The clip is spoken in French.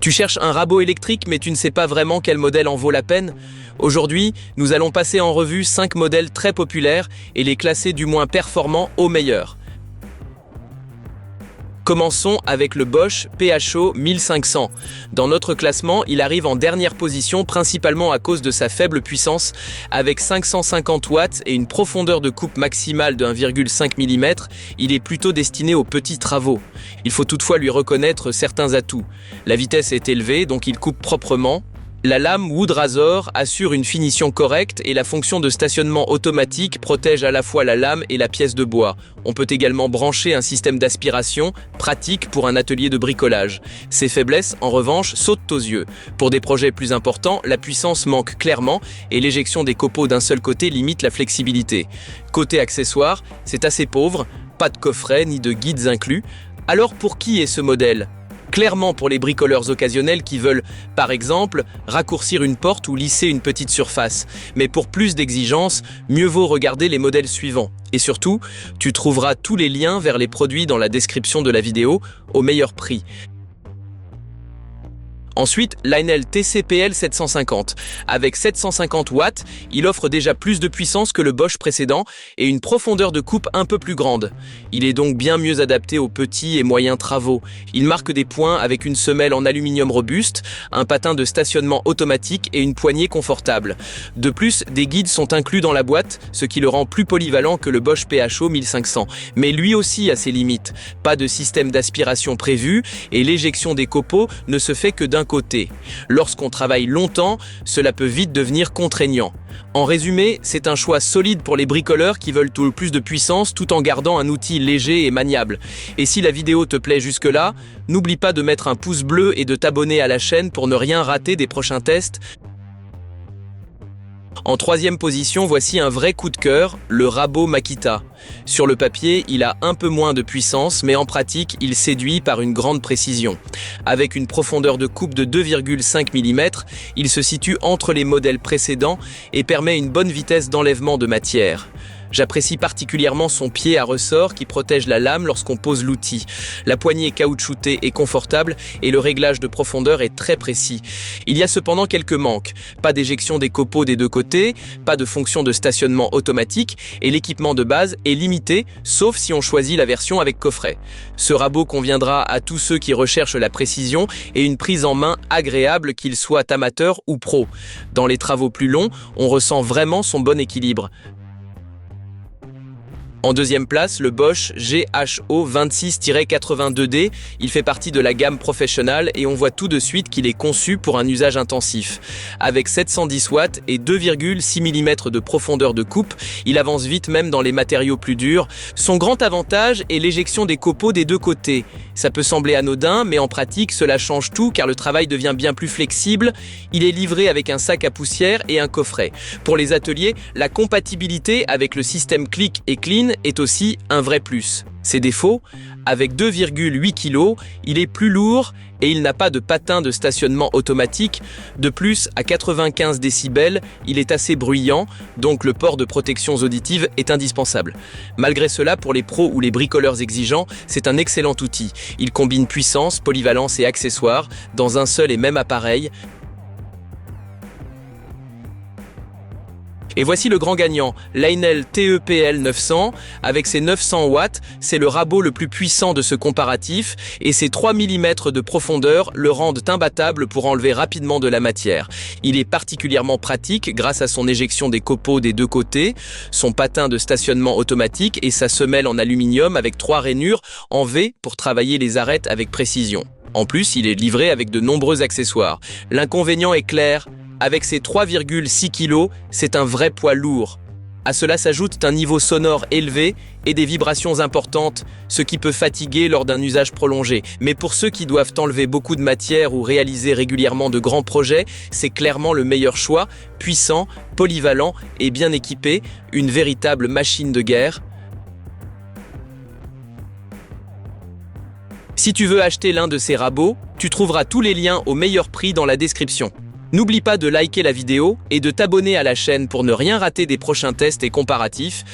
Tu cherches un rabot électrique mais tu ne sais pas vraiment quel modèle en vaut la peine? Aujourd'hui, nous allons passer en revue 5 modèles très populaires et les classer du moins performant au meilleur. Commençons avec le Bosch PHO 1500. Dans notre classement, il arrive en dernière position principalement à cause de sa faible puissance. Avec 550 watts et une profondeur de coupe maximale de 1,5 mm, il est plutôt destiné aux petits travaux. Il faut toutefois lui reconnaître certains atouts. La vitesse est élevée, donc il coupe proprement. La lame Wood Razor assure une finition correcte et la fonction de stationnement automatique protège à la fois la lame et la pièce de bois. On peut également brancher un système d'aspiration, pratique pour un atelier de bricolage. Ses faiblesses, en revanche, sautent aux yeux. Pour des projets plus importants, la puissance manque clairement et l'éjection des copeaux d'un seul côté limite la flexibilité. Côté accessoires, c'est assez pauvre, pas de coffret ni de guides inclus. Alors pour qui est ce modèle ? Clairement pour les bricoleurs occasionnels qui veulent, par exemple, raccourcir une porte ou lisser une petite surface. Mais pour plus d'exigences, mieux vaut regarder les modèles suivants. Et surtout, tu trouveras tous les liens vers les produits dans la description de la vidéo au meilleur prix. Ensuite, Lionel TCPL 750. Avec 750 watts, il offre déjà plus de puissance que le Bosch précédent et une profondeur de coupe un peu plus grande. Il est donc bien mieux adapté aux petits et moyens travaux. Il marque des points avec une semelle en aluminium robuste, un patin de stationnement automatique et une poignée confortable. De plus, des guides sont inclus dans la boîte, ce qui le rend plus polyvalent que le Bosch PHO 1500. Mais lui aussi a ses limites. Pas de système d'aspiration prévu et l'éjection des copeaux ne se fait que d'un côté. Lorsqu'on travaille longtemps, cela peut vite devenir contraignant. En résumé, c'est un choix solide pour les bricoleurs qui veulent tout le plus de puissance tout en gardant un outil léger et maniable. Et si la vidéo te plaît jusque-là, n'oublie pas de mettre un pouce bleu et de t'abonner à la chaîne pour ne rien rater des prochains tests. En troisième position, voici un vrai coup de cœur, le Rabo Makita. Sur le papier, il a un peu moins de puissance, mais en pratique, il séduit par une grande précision. Avec une profondeur de coupe de 2,5 mm, il se situe entre les modèles précédents et permet une bonne vitesse d'enlèvement de matière. J'apprécie particulièrement son pied à ressort qui protège la lame lorsqu'on pose l'outil. La poignée caoutchoutée est confortable et le réglage de profondeur est très précis. Il y a cependant quelques manques. Pas d'éjection des copeaux des deux côtés, pas de fonction de stationnement automatique et l'équipement de base est limité, sauf si on choisit la version avec coffret. Ce rabot conviendra à tous ceux qui recherchent la précision et une prise en main agréable, qu'ils soient amateurs ou pros. Dans les travaux plus longs, on ressent vraiment son bon équilibre. En deuxième place, le Bosch GHO 26-82D. Il fait partie de la gamme professionnelle et on voit tout de suite qu'il est conçu pour un usage intensif. Avec 710 watts et 2,6 mm de profondeur de coupe, il avance vite même dans les matériaux plus durs. Son grand avantage est l'éjection des copeaux des deux côtés. Ça peut sembler anodin, mais en pratique, cela change tout car le travail devient bien plus flexible. Il est livré avec un sac à poussière et un coffret. Pour les ateliers, la compatibilité avec le système Click et Clean est aussi un vrai plus. Ses défauts, avec 2,8 kg, il est plus lourd et il n'a pas de patin de stationnement automatique. De plus, à 95 décibels, il est assez bruyant, donc le port de protections auditives est indispensable. Malgré cela, pour les pros ou les bricoleurs exigeants, c'est un excellent outil. Il combine puissance, polyvalence et accessoires dans un seul et même appareil. Et voici le grand gagnant, Lionel TEPL 900. Avec ses 900 watts, c'est le rabot le plus puissant de ce comparatif et ses 3 mm de profondeur le rendent imbattable pour enlever rapidement de la matière. Il est particulièrement pratique grâce à son éjection des copeaux des deux côtés, son patin de stationnement automatique et sa semelle en aluminium avec 3 rainures en V pour travailler les arêtes avec précision. En plus, il est livré avec de nombreux accessoires. L'inconvénient est clair. Avec ses 3,6 kg, c'est un vrai poids lourd. À cela s'ajoute un niveau sonore élevé et des vibrations importantes, ce qui peut fatiguer lors d'un usage prolongé. Mais pour ceux qui doivent enlever beaucoup de matière ou réaliser régulièrement de grands projets, c'est clairement le meilleur choix, puissant, polyvalent et bien équipé, une véritable machine de guerre. Si tu veux acheter l'un de ces rabots, tu trouveras tous les liens au meilleur prix dans la description. N'oublie pas de liker la vidéo et de t'abonner à la chaîne pour ne rien rater des prochains tests et comparatifs.